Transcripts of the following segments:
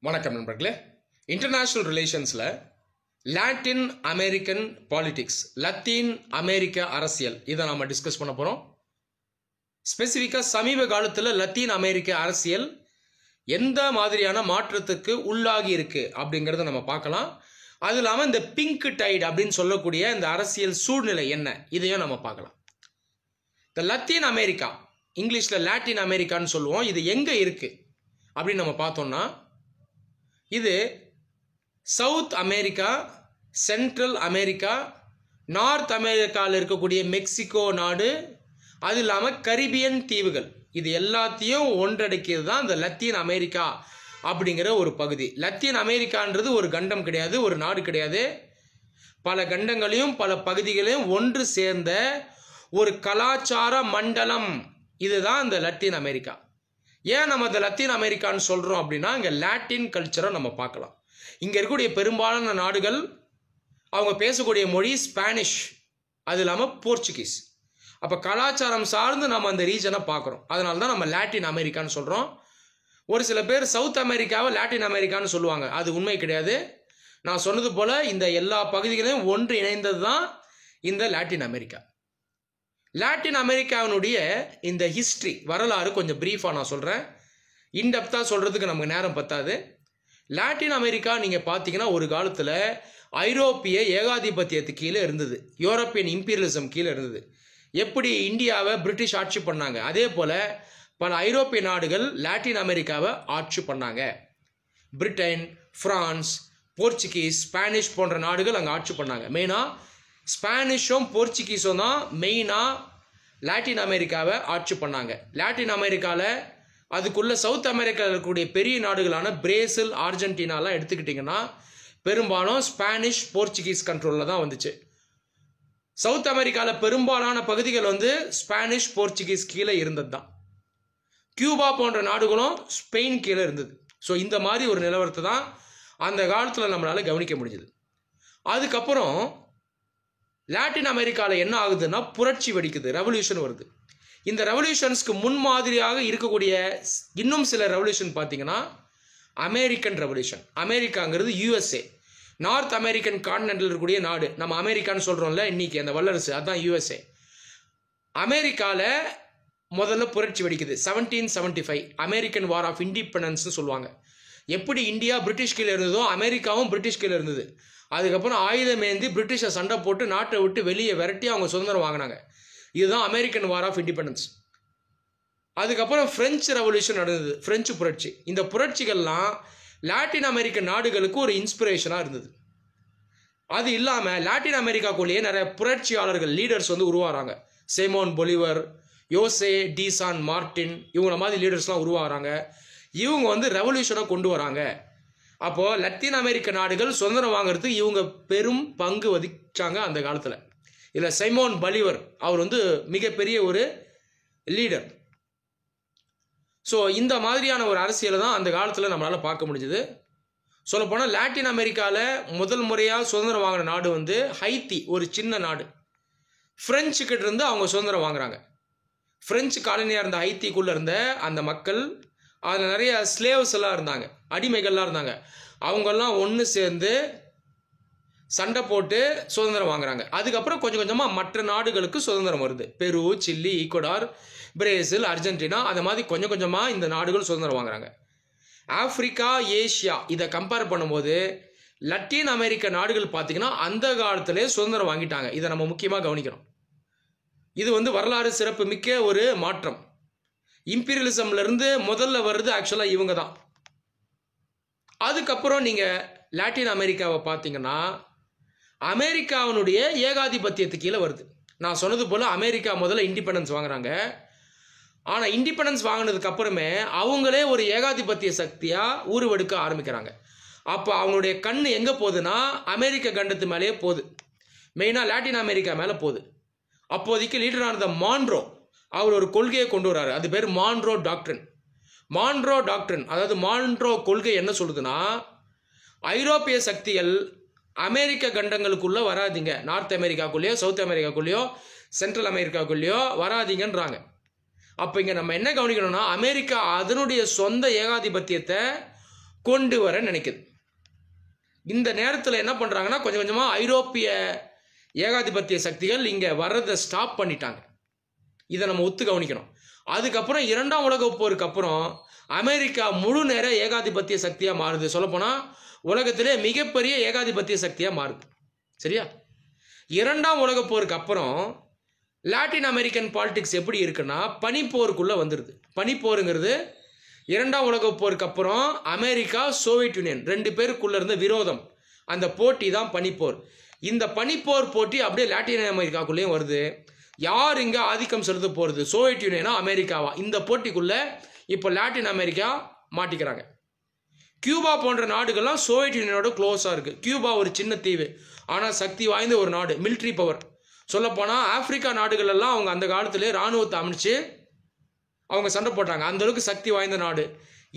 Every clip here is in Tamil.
வணக்கம் நண்பர்களே. இன்டர்நேஷ்னல் ரிலேஷன்ஸில் லாட்டின் அமெரிக்கன் பாலிடிக்ஸ், லத்தீன் அமெரிக்க அரசியல், இதை நாம் டிஸ்கஸ் பண்ண போகிறோம். ஸ்பெசிஃபிக்காக சமீப காலத்தில் லத்தீன் அமெரிக்க அரசியல் எந்த மாதிரியான மாற்றத்துக்கு உள்ளாகி இருக்கு அப்படிங்கிறத நம்ம பார்க்கலாம். அது இல்லாமல் இந்த பிங்க் டைட் அப்படின்னு சொல்லக்கூடிய இந்த அரசியல் சூழ்நிலை என்ன, இதையும் நம்ம பார்க்கலாம். இந்த லத்தீன் அமெரிக்கா, இங்கிலீஷில் லாட்டின் அமெரிக்கான்னு சொல்லுவோம், இது எங்கே இருக்குது அப்படின்னு நம்ம பார்த்தோம்னா, இது south America, central America, north அமெரிக்காவில் இருக்கக்கூடிய மெக்சிகோ நாடு, அது இல்லாமல் கரிபியன் தீவுகள், இது எல்லாத்தையும் ஒன்றடக்கியது தான் இந்த லத்தீன் அமெரிக்கா அப்படிங்கிற ஒரு பகுதி. லத்தீன் அமெரிக்கான்றது ஒரு கண்டம் கிடையாது, ஒரு நாடு கிடையாது. பல கண்டங்களையும் பல பகுதிகளையும் ஒன்று சேர்ந்த ஒரு கலாச்சார மண்டலம், இதுதான் இந்த லத்தீன் அமெரிக்கா. ஏன் நம்ம இந்த லத்தீன் அமெரிக்கான்னு சொல்கிறோம் அப்படின்னா, இங்கே லாட்டின் கல்ச்சரை நம்ம பார்க்கலாம். இங்கே இருக்கக்கூடிய பெரும்பாலான நாடுகள் அவங்க பேசக்கூடிய மொழி ஸ்பானிஷ், அது இல்லாமல் போர்ச்சுகீஸ். அப்போ கலாச்சாரம் சார்ந்து நம்ம அந்த ரீஜனை பார்க்குறோம். அதனால தான் நம்ம லாட்டின் அமெரிக்கான்னு சொல்கிறோம். ஒரு சில பேர் சவுத் அமெரிக்காவை லாட்டின் அமெரிக்கான்னு சொல்லுவாங்க, அது உண்மை கிடையாது. நான் சொன்னது போல் இந்த எல்லா பகுதிகளையும் ஒன்று இணைந்தது தான் இந்த லாட்டின் அமெரிக்கா. லாட்டின் அமெரிக்காவினுடைய இந்த ஹிஸ்ட்ரி, வரலாறு கொஞ்சம் ப்ரீஃபாக நான் சொல்கிறேன். இன்டெப்த்தாக சொல்கிறதுக்கு நமக்கு நேரம் பத்தாது. லாட்டின் அமெரிக்கா நீங்கள் பார்த்தீங்கன்னா ஒரு காலத்தில் ஐரோப்பிய ஏகாதிபத்தியத்துக்கு கீழே இருந்தது, யூரோப்பியன் இம்பீரியலிசம் கீழே இருந்தது. எப்படி இந்தியாவை பிரிட்டிஷ் ஆட்சி பண்ணாங்க, அதே போல் பல ஐரோப்பிய நாடுகள் லாட்டின் அமெரிக்காவை ஆட்சி பண்ணாங்க. பிரிட்டன், ஃப்ரான்ஸ், போர்ச்சுகீஸ், ஸ்பானிஷ் போன்ற நாடுகள் அங்கே ஆட்சி பண்ணாங்க. மெயினாக ஸ்பானிஷும் போர்ச்சுகீஸும் தான் மெயினாக லாட்டின் அமெரிக்காவை ஆட்சி பண்ணாங்க. லாட்டின் அமெரிக்காவில் அதுக்குள்ளே சவுத் அமெரிக்காவில் இருக்கக்கூடிய பெரிய நாடுகளான பிரேசில், அர்ஜென்டினாலாம் எடுத்துக்கிட்டிங்கன்னா பெரும்பாலும் ஸ்பானிஷ், போர்ச்சுகீஸ் கண்ட்ரோலில் தான் வந்துச்சு. சவுத் அமெரிக்காவில் பெரும்பாலான பகுதிகள் ஸ்பானிஷ், போர்ச்சுகீஸ் கீழே இருந்தது தான். கியூபா போன்ற நாடுகளும் ஸ்பெயின் கீழே இருந்தது. ஸோ இந்த மாதிரி ஒரு நிலவரத்தை தான் அந்த காலத்தில் நம்மளால் கவனிக்க முடிஞ்சது. அதுக்கப்புறம் லாட்டின் அமெரிக்காவில் என்ன ஆகுதுன்னா, புரட்சி வெடிக்குது, ரெவல்யூஷன் வருது. இந்த ரெவல்யூஷன்ஸ்க்கு முன்மாதிரியாக இருக்கக்கூடிய இன்னும் சில ரெவல்யூஷன் பார்த்தீங்கன்னா அமெரிக்கன் ரெவல்யூஷன். அமெரிக்காங்கிறது யூஎஸ்ஏ, நார்த் அமெரிக்கன் கான்டினென்டில் இருக்கக்கூடிய நாடு. நம்ம அமெரிக்கான்னு சொல்கிறோம்ல இன்னைக்கு, அந்த வல்லரசு, அதுதான் யூஎஸ்ஏ. அமெரிக்காவில் முதல்ல புரட்சி வெடிக்குது 1775, அமெரிக்கன் வார் ஆஃப் இண்டிபெண்டன்ஸ்னு சொல்லுவாங்க. எப்படி இந்தியா பிரிட்டிஷ் கீழே இருந்ததோ அமெரிக்காவும் பிரிட்டிஷ் கீழே இருந்தது. அதுக்கப்புறம் ஆயுதமேந்தி பிரிட்டிஷை சண்டை போட்டு நாட்டை விட்டு வெளியே விரட்டி அவங்க சுதந்திரம் வாங்கினாங்க. இதுதான் அமெரிக்கன் வார் ஆஃப் இண்டிபெண்டன்ஸ். அதுக்கப்புறம் பிரெஞ்சு ரெவல்யூஷன் நடந்தது, பிரெஞ்சு புரட்சி. இந்த புரட்சிகள்லாம் லாட்டின் அமெரிக்க நாடுகளுக்கு ஒரு இன்ஸ்பிரேஷனாக இருந்தது. அது இல்லாமல் லாட்டின் அமெரிக்காக்குள்ளேயே நிறைய புரட்சியாளர்கள், லீடர்ஸ் உருவாகிறாங்க. Simon Bolivar, Jose de San Martin, இவங்கள மாதிரி லீடர்ஸ்லாம் உருவாகிறாங்க. இவங்க ரெவல்யூஷனை கொண்டு வராங்க. அப்போது லத்தீன் அமெரிக்க நாடுகள் சுதந்திரம் வாங்கிறதுக்கு இவங்க பெரும் பங்கு வகிச்சாங்க அந்த காலத்தில். இதில் சைமோன் பொலிவர் அவர் மிகப்பெரிய ஒரு லீடர். ஸோ இந்த மாதிரியான ஒரு அரசியலை தான் அந்த காலத்தில் நம்மளால் பார்க்க முடிஞ்சுது. சொல்லப்போனால் லாட்டின் அமெரிக்காவில் முதல் முறையாக சுதந்திரம் வாங்கின நாடு ஹைத்தி, ஒரு சின்ன நாடு. ஃப்ரெஞ்சு கிட்ட இருந்து அவங்க சுதந்திரம் வாங்குறாங்க. ஃப்ரெஞ்சு காலனியாக இருந்த ஹைத்திக்குள்ளே இருந்த அந்த மக்கள், அதில் நிறைய ஸ்லேவ்ஸ் எல்லாம் இருந்தாங்க, அடிமைகள்லாம் இருந்தாங்க. அவங்கெல்லாம் ஒன்று சேர்ந்து சண்டை போட்டு சுதந்திரம் வாங்குறாங்க. அதுக்கப்புறம் கொஞ்சம் கொஞ்சமாக மற்ற நாடுகளுக்கு சுதந்திரம் வருது. பெரு, சில்லி, ஈக்குவடார், பிரேசில், அர்ஜென்டினா, அது மாதிரி கொஞ்சம் கொஞ்சமாக இந்த நாடுகள் சுதந்திரம் வாங்குறாங்க. ஆப்பிரிக்கா, ஏஷியா இதை கம்பேர் பண்ணும்போது லத்தீன் அமெரிக்க நாடுகள் பார்த்திங்கன்னா அந்த காலத்திலே சுதந்திரம் வாங்கிட்டாங்க. இதை நம்ம முக்கியமாக கவனிக்கணும். இது வரலாறு சிறப்பு மிக்க ஒரு மாற்றம். இம்பீரியலிசம்லேருந்து முதல்ல வருது ஆக்சுவலாக இவங்க தான். அதுக்கப்புறம் நீங்கள் லாட்டின் அமெரிக்காவை பார்த்தீங்கன்னா அமெரிக்காவினுடைய ஏகாதிபத்தியத்துக்கு கீழே வருது. நான் சொன்னது போல் அமெரிக்கா முதல்ல இண்டிபெண்டன்ஸ் வாங்குறாங்க. ஆனால் இண்டிபெண்டன்ஸ் வாங்கினதுக்கு அப்புறமே அவங்களே ஒரு ஏகாதிபத்திய சக்தியாக உருவெடுக்க ஆரம்பிக்கிறாங்க. அப்போ அவங்களுடைய கண் எங்கே போகுதுன்னா அமெரிக்க கண்டத்து மேலேயே போகுது, மெயினாக லாட்டின் அமெரிக்கா மேலே போகுது. அப்போதைக்கு லீடரான இருந்த மான்ரோ அவர் ஒரு கொள்கையை கொண்டு வர்றாரு, அது பேர் மான்ரோ டாக்ட்ரின். மான்ரோ டாக்ட்ரின், அதாவது மான்ரோ கொள்கை என்ன சொல்லுதுன்னா, ஐரோப்பிய சக்திகள் அமெரிக்க கண்டங்களுக்குள்ளே வராதிங்க, நார்த் அமெரிக்காக்குள்ளேயோ சவுத் அமெரிக்காக்குள்ளேயோ சென்ட்ரல் அமெரிக்காக்குள்ளேயோ வராதிங்கன்றாங்க. அப்போ இங்கே நம்ம என்ன கவனிக்கணும்னா, அமெரிக்கா அதனுடைய சொந்த ஏகாதிபத்தியத்தை கொண்டு வர நினைக்குது. இந்த நேரத்தில் என்ன பண்ணுறாங்கன்னா கொஞ்சம் கொஞ்சமாக ஐரோப்பிய ஏகாதிபத்திய சக்திகள் இங்கே வர்றதை ஸ்டாப் பண்ணிட்டாங்க. இதை நம்ம ஒத்து கவனிக்கணும். அதுக்கப்புறம் 2ஆம் உலகப் போருக்கு அப்புறம் அமெரிக்கா முழு நேர ஏகாதிபத்திய சக்தியாக மாறுது. சொல்லப்போனால் உலகத்திலே மிகப்பெரிய ஏகாதிபத்திய சக்தியாக மாறுது. சரியா? 2ஆம் உலகப் போருக்கு அப்புறம் லாட்டின் அமெரிக்கன் பாலிடிக்ஸ் எப்படி இருக்குன்னா பனிப்போருக்குள்ளே வந்துடுது. பனிப்போருங்கிறது 2ஆம் உலகப் போருக்கு அப்புறம் அமெரிக்கா சோவியத் யூனியன் 2 பேருக்குள்ள இருந்த விரோதம், அந்த போட்டி தான் பனிப்போர். இந்த பனிப்போர் போட்டி அப்படியே லாட்டின் அமெரிக்காக்குள்ளேயும் வருது. யார் இங்கே ஆதிக்கம் செலுத்த போகிறது, சோவியத் யூனியனா அமெரிக்காவா? இந்த போட்டிக்குள்ளே இப்போ லாட்டின் அமெரிக்கா மாட்டிக்கிறாங்க. கியூபா போன்ற நாடுகள்லாம் சோவியத் யூனியனோட க்ளோஸாக இருக்குது. கியூபா ஒரு சின்ன தீவு, ஆனால் சக்தி வாய்ந்த ஒரு நாடு, மிலிட்ரி பவர். சொல்லப்போனால் ஆப்பிரிக்கா நாடுகளெல்லாம் அவங்க அந்த காலத்திலே இராணுவத்தை அமைச்சு அவங்க சண்டை போட்டாங்க. அந்தளவுக்கு சக்தி வாய்ந்த நாடு.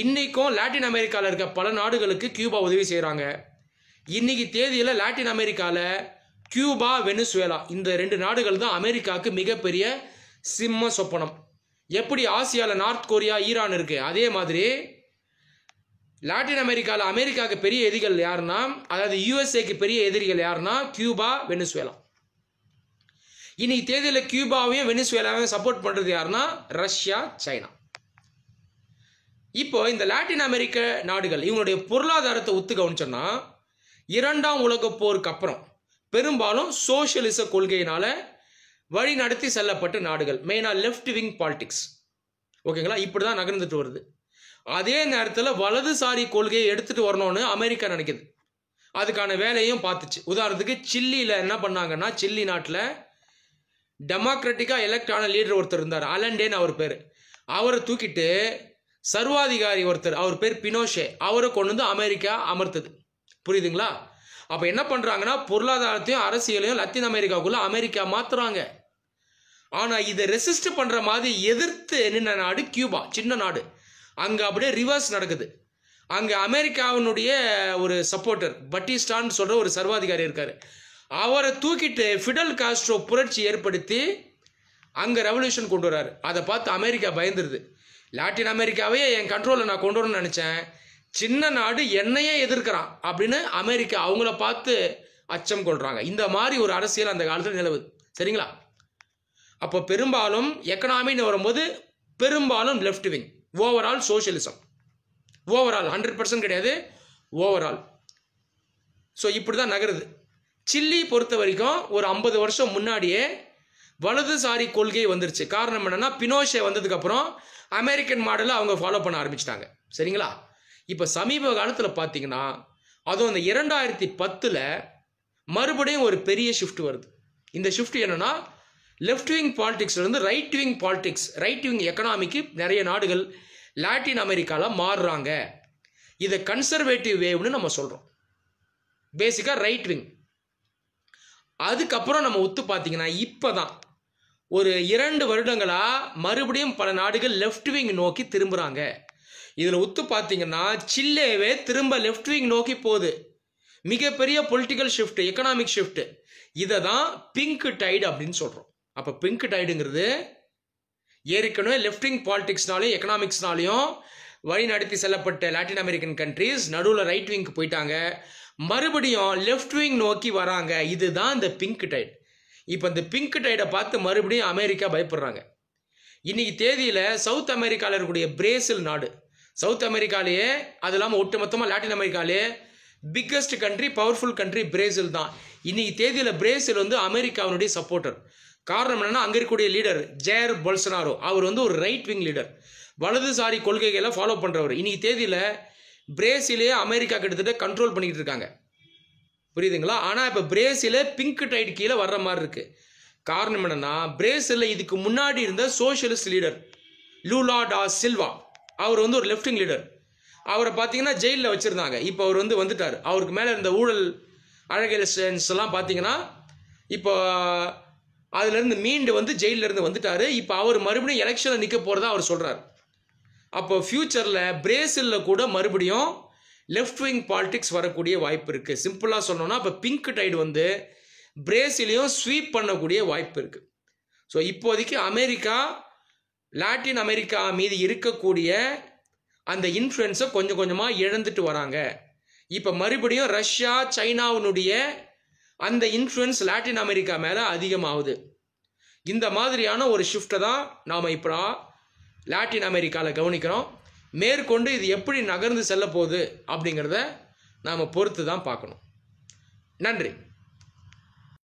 இன்றைக்கும் லாட்டின் அமெரிக்காவில் இருக்க பல நாடுகளுக்கு கியூபா உதவி செய்கிறாங்க. இன்றைக்கி தேதியில் லாட்டின் அமெரிக்காவில் கியூபா, வெனிசுவேலா இந்த 2 நாடுகள் தான் அமெரிக்காவுக்கு மிகப்பெரிய சிம்ம சொப்பனம். எப்படி ஆசியாவில் நார்த் கொரியா, ஈரான் இருக்குது, அதே மாதிரி லாட்டின் அமெரிக்காவில் அமெரிக்காவுக்கு பெரிய எதிரிகள் யாருன்னா, அதாவது யூஎஸ்ஏக்கு பெரிய எதிரிகள் யாருன்னா கியூபா, வெனிசுவேலா. இன்னைக்கு தேதியில் கியூபாவையும் வெனிசுவேலாவையும் சப்போர்ட் பண்ணுறது யாருன்னா ரஷ்யா, சைனா. இப்போ இந்த லாட்டின் அமெரிக்க நாடுகள் இவங்களுடைய பொருளாதாரத்தை ஒத்து கவனிச்சோன்னா 2ஆம் உலகப் போருக்கு அப்புறம் பெரும்பாலும் சோசியலிச கொள்கையினால வழி நடத்தி செல்லப்பட்ட நாடுகள், மெயினாக லெஃப்ட் விங் பாலிடிக்ஸ். ஓகேங்களா? இப்படி தான் நகர்ந்துட்டு வருது. அதே நேரத்தில் வலதுசாரி கொள்கையை எடுத்துகிட்டு வரணும்னு அமெரிக்கா நினைக்குது. அதுக்கான வேலையும் பார்த்துச்சு. உதாரணத்துக்கு சில்லியில் என்ன பண்ணாங்கன்னா, சில்லி நாட்டில் டெமோக்ராட்டிக்காக எலெக்ட் ஆன லீடர் ஒருத்தர் இருந்தார், அலண்டேன்னு அவர் பேர். அவரை தூக்கிட்டு சர்வாதிகாரி ஒருத்தர், அவர் பேர் பினோஷே, அவரை கொண்டு வந்து அமெரிக்கா அமர்த்துது. புரியுதுங்களா? அப்போ என்ன பண்ணுறாங்கன்னா பொருளாதாரத்தையும் அரசியலையும் லத்தீன் அமெரிக்காவுக்குள்ளே அமெரிக்கா மாற்றுறாங்க. ஆனால் இதை ரெசிஸ்ட் பண்ணுற மாதிரி எதிர்த்து நின்ன நாடு கியூபா, சின்ன நாடு. அங்கே அப்படியே ரிவர்ஸ் நடக்குது. அங்கே அமெரிக்காவினுடைய ஒரு சப்போர்ட்டர் பட்டிஸ்டான்னு சொல்கிற ஒரு சர்வாதிகாரி இருக்கார். அவரை தூக்கிட்டு ஃபிடல் காஸ்ட்ரோ புரட்சி ஏற்படுத்தி அங்கே ரெவல்யூஷன் கொண்டு வர்றாரு. அதை பார்த்து அமெரிக்கா பயந்துருது. லாட்டின் அமெரிக்காவே என் கண்ட்ரோலில் நான் கொண்டு வரணும்னு நினச்சேன், சின்ன நாடு என்னையே எதிர்க்கிறான் அப்படின்னு அமெரிக்கா அவங்கள பார்த்து அச்சம் கொள்கிறாங்க. இந்த மாதிரி ஒரு அரசியல் அந்த காலத்தில் நிலவுது. சரிங்களா? அப்போ பெரும்பாலும் எக்கனாமின்னு வரும்போது பெரும்பாலும் left wing, overall socialism, overall 100% கிடையாது, ஓவரால். ஸோ இப்படி தான் நகருது. சில்லி பொறுத்த வரைக்கும் ஒரு 50 வருஷம் முன்னாடியே வலதுசாரி கொள்கை வந்துருச்சு. காரணம் என்னன்னா, பினோஷே வந்ததுக்கப்புறம் அமெரிக்கன் மாடலை அவங்க ஃபாலோ பண்ண ஆரம்பிச்சிட்டாங்க. சரிங்களா? இப்போ சமீப காலத்தில் பார்த்தீங்கன்னா, அதுவும் அந்த 2010 மறுபடியும் ஒரு பெரிய ஷிஃப்ட் வருது. இந்த ஷிஃப்ட் என்னன்னா, லெஃப்ட் விங் பாலிடிக்ஸ்லேருந்து right wing politics, right wing எக்கனாமிக்கு நிறைய நாடுகள் லாட்டின் அமெரிக்காவில் மாறுறாங்க. இதை கன்சர்வேட்டிவ் வேவ்னு நம்ம சொல்கிறோம். பேசிக்காக ரைட் விங். அதுக்கப்புறம் நம்ம ஒத்து பார்த்தீங்கன்னா இப்போ தான் ஒரு 2 வருடங்களாக மறுபடியும் பல நாடுகள் லெஃப்ட் விங் நோக்கி திரும்புகிறாங்க. இதில் ஒத்து பார்த்தீங்கன்னா சில்லேவே திரும்ப லெஃப்ட் விங் நோக்கி போகுது. மிகப்பெரிய பொலிட்டிக்கல் ஷிஃப்ட், எக்கனாமிக் ஷிஃப்ட். இதை தான் பிங்க் டைடு அப்படின்னு சொல்கிறோம். அப்போ பிங்க் டைடுங்கிறது ஏற்கனவே லெஃப்ட் விங் பாலிடிக்ஸ்னாலையும் எக்கனாமிக்ஸ்னாலையும் வழி நடத்தி செல்லப்பட்ட லாட்டின் அமெரிக்கன் கண்ட்ரீஸ் நடுவில் ரைட் விங்க்கு போயிட்டாங்க, மறுபடியும் லெஃப்ட் விங் நோக்கி வராங்க. இதுதான் இந்த பிங்க் டைட். இப்போ இந்த பிங்க் டைடை பார்த்து மறுபடியும் அமெரிக்கா பயப்படுறாங்க. இன்னைக்கு தேதியில் சவுத் அமெரிக்காவில் இருக்கக்கூடிய பிரேசில் நாடு, சவுத் அமெரிக்காலேயே அது இல்லாமல் ஒட்டுமொத்தமாக லாட்டின் அமெரிக்காலேயே biggest country, powerful country Brazil தான். இன்னைக்கு தேதியில் பிரேசில் வந்து அமெரிக்காவினுடைய சப்போர்ட்டர். காரணம் என்னன்னா, அங்கே இருக்கக்கூடிய லீடர் ஜேர் பொல்சனாரோ, அவர் வந்து ஒரு ரைட் விங் லீடர், வலதுசாரி கொள்கைகளை ஃபாலோ பண்ணுறவர். இன்னைக்கு தேதியில் பிரேசிலே அமெரிக்கா கிட்டத்தட்ட கண்ட்ரோல் பண்ணிக்கிட்டு இருக்காங்க. புரியுதுங்களா? ஆனால் இப்போ பிரேசிலே பிங்க் டைட் கீழே வர்ற மாதிரி இருக்கு. காரணம் என்னன்னா, பிரேசிலில் இதுக்கு முன்னாடி இருந்த சோஷியலிஸ்ட் லீடர் லூலா டா சில்வா, அவர் வந்து ஒரு லெஃப்ட் விங் லீடர். அவரை பார்த்தீங்கன்னா ஜெயிலில் வச்சுருந்தாங்க. இப்போ அவர் வந்து வந்துட்டார். அவருக்கு மேலே இருந்த ஊழல் அழகேலன்ஸ் எல்லாம் பார்த்தீங்கன்னா இப்போ அதுலேருந்து மீண்டு வந்து ஜெயிலிருந்து வந்துட்டார். இப்போ அவர் மறுபடியும் எலெக்ஷனில் நிற்க போகிறதா அவர் சொல்கிறார். அப்போ ஃப்யூச்சரில் பிரேசிலில் கூட மறுபடியும் லெஃப்ட் விங் பாலிடிக்ஸ் வரக்கூடிய வாய்ப்பு இருக்குது. சிம்பிளாக சொல்லணும்னா இப்போ பிங்க் டைடு வந்து பிரேசிலையும் ஸ்வீப் பண்ணக்கூடிய வாய்ப்பு இருக்குது. ஸோ இப்போதைக்கு அமெரிக்கா லாட்டின் அமெரிக்கா மீது இருக்கக்கூடிய அந்த இன்ஃப்ளூயன்ஸை கொஞ்சம் கொஞ்சமாக இழந்துட்டு வராங்க. இப்போ மறுபடியும் ரஷ்யா சைனாவினுடைய அந்த இன்ஃப்ளூயன்ஸ் லாட்டின் அமெரிக்கா மேலே அதிகமாகுது. இந்த மாதிரியான ஒரு ஷிஃப்ட்டை தான் நாம் இப்போ லாட்டின் அமெரிக்காவில் கவனிக்கிறோம். மேற்கொண்டு இது எப்படி நகர்ந்து செல்ல போகுது அப்படிங்கிறத நாம் பொறுத்து தான் பார்க்கணும். நன்றி.